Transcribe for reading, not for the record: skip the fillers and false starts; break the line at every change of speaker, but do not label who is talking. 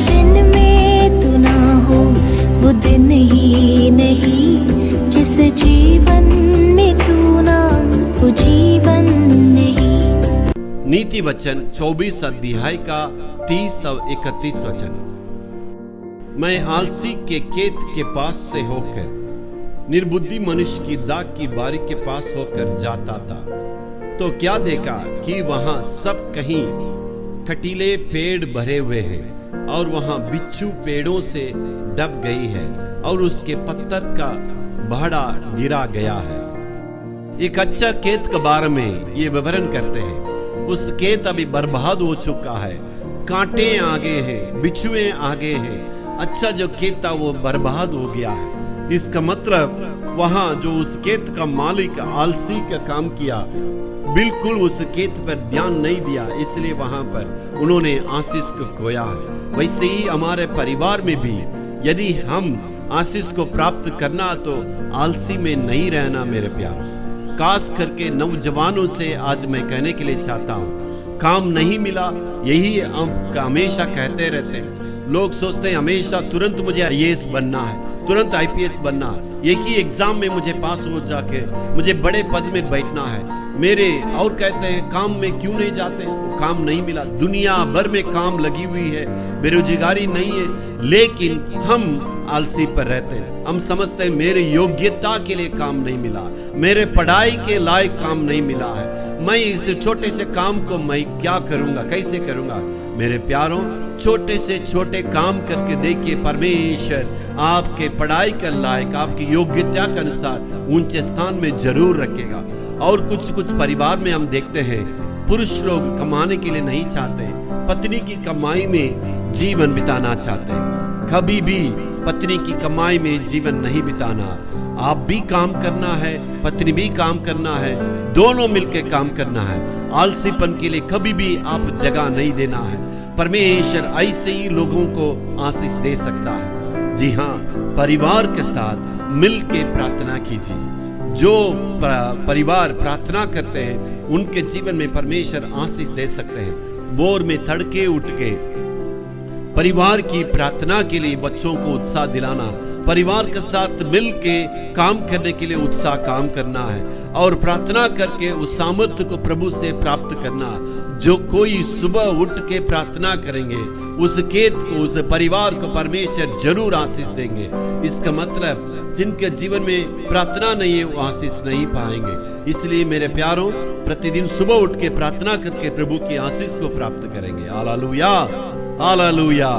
दिन में तू ना हो वो दिन ही नहीं, जिस जीवन में तू ना वो जीवन नहीं।
नीति वचन 24 अध्याय का 30 और 31 वचन। मैं आलसी के खेत के पास से होकर निर्बुद्धि मनुष्य की दाख की बारी के पास होकर जाता था, तो क्या देखा कि वहां सब कहीं कटीले पेड़ भरे हुए हैं और वहां बिच्छू पेड़ों से दब गई है और उसके पत्तर का भाड़ा गिरा गया है। एक अच्छा खेत के बारे में ये विवरण करते हैं। उस खेत अभी बर्बाद हो चुका है, कांटे आगे हैं, बिच्छुए आगे हैं। अच्छा जो खेत था वो बर्बाद हो गया है। इसका मतलब वहां जो उस खेत का मालिक आलसी का काम किया, बिल्कुल उस खेत पर ध्यान नहीं दिया, इसलिए वहां पर उन्होंने आशीष को खोया है। वैसे ही हमारे परिवार में भी यदि हम आशीष को प्राप्त करना तो आलसी में नहीं रहना मेरे प्यारों। खास करके नौजवानों से आज मैं कहने के लिए चाहता हूँ, काम नहीं मिला यही हम हमेशा कहते रहते हैं। लोग सोचते हैं हमेशा तुरंत मुझे आईएएस बनना है, तुरंत आईपीएस बनना है, एक ही एग्जाम में मुझे पास हो जाके मुझे बड़े पद में बैठना है मेरे। और कहते हैं काम में क्यों नहीं जाते, वो काम नहीं मिला। दुनिया भर में काम लगी हुई है, बेरोजगारी नहीं है, लेकिन हम आलसी पर रहते हैं। हम समझते हैं मेरे योग्यता के लिए काम नहीं मिला, मेरे पढ़ाई के लायक काम नहीं मिला है, मैं इस छोटे से काम को मैं क्या करूंगा, कैसे करूंगा। मेरे प्यारों, छोटे से छोटे काम करके देखिए, परमेश्वर आपके पढ़ाई के लायक, आपकी योग्यता के अनुसार ऊंचे स्थान में जरूर रखेगा। और कुछ परिवार में हम देखते हैं पुरुष लोग कमाने के लिए नहीं चाहते, पत्नी की कमाई में जीवन बिताना चाहते हैं। कभी भी पत्नी की कमाई में जीवन नहीं बिताना। आप भी काम करना है, पत्नी भी काम करना है, दोनों मिलकर काम करना है। आलसीपन के लिए कभी भी आप जगह नहीं देना है। परमेश्वर ऐसे ही लोगों को आशीष दे सकता है। जी हाँ, परिवार के साथ मिलके प्रार्थना कीजिए। जो परिवार प्रार्थना करते हैं उनके जीवन में परमेश्वर आशीष दे सकते हैं। भोर में तड़के उठ के परिवार की प्रार्थना के लिए बच्चों को उत्साह दिलाना, परिवार के साथ मिल के काम करने के लिए उत्साह काम करना है और प्रार्थना करके उस सामर्थ्य को प्रभु से प्राप्त करना। जो कोई सुबह उठ के प्रार्थना करेंगे उस खेत को, उस परिवार को परमेश्वर जरूर आशीष देंगे। इसका मतलब जिनके जीवन में प्रार्थना नहीं है वो आशीष नहीं पाएंगे। इसलिए मेरे प्यारों, प्रतिदिन सुबह उठ के प्रार्थना करके प्रभु की आशीष को प्राप्त करेंगे। Hallelujah, hallelujah.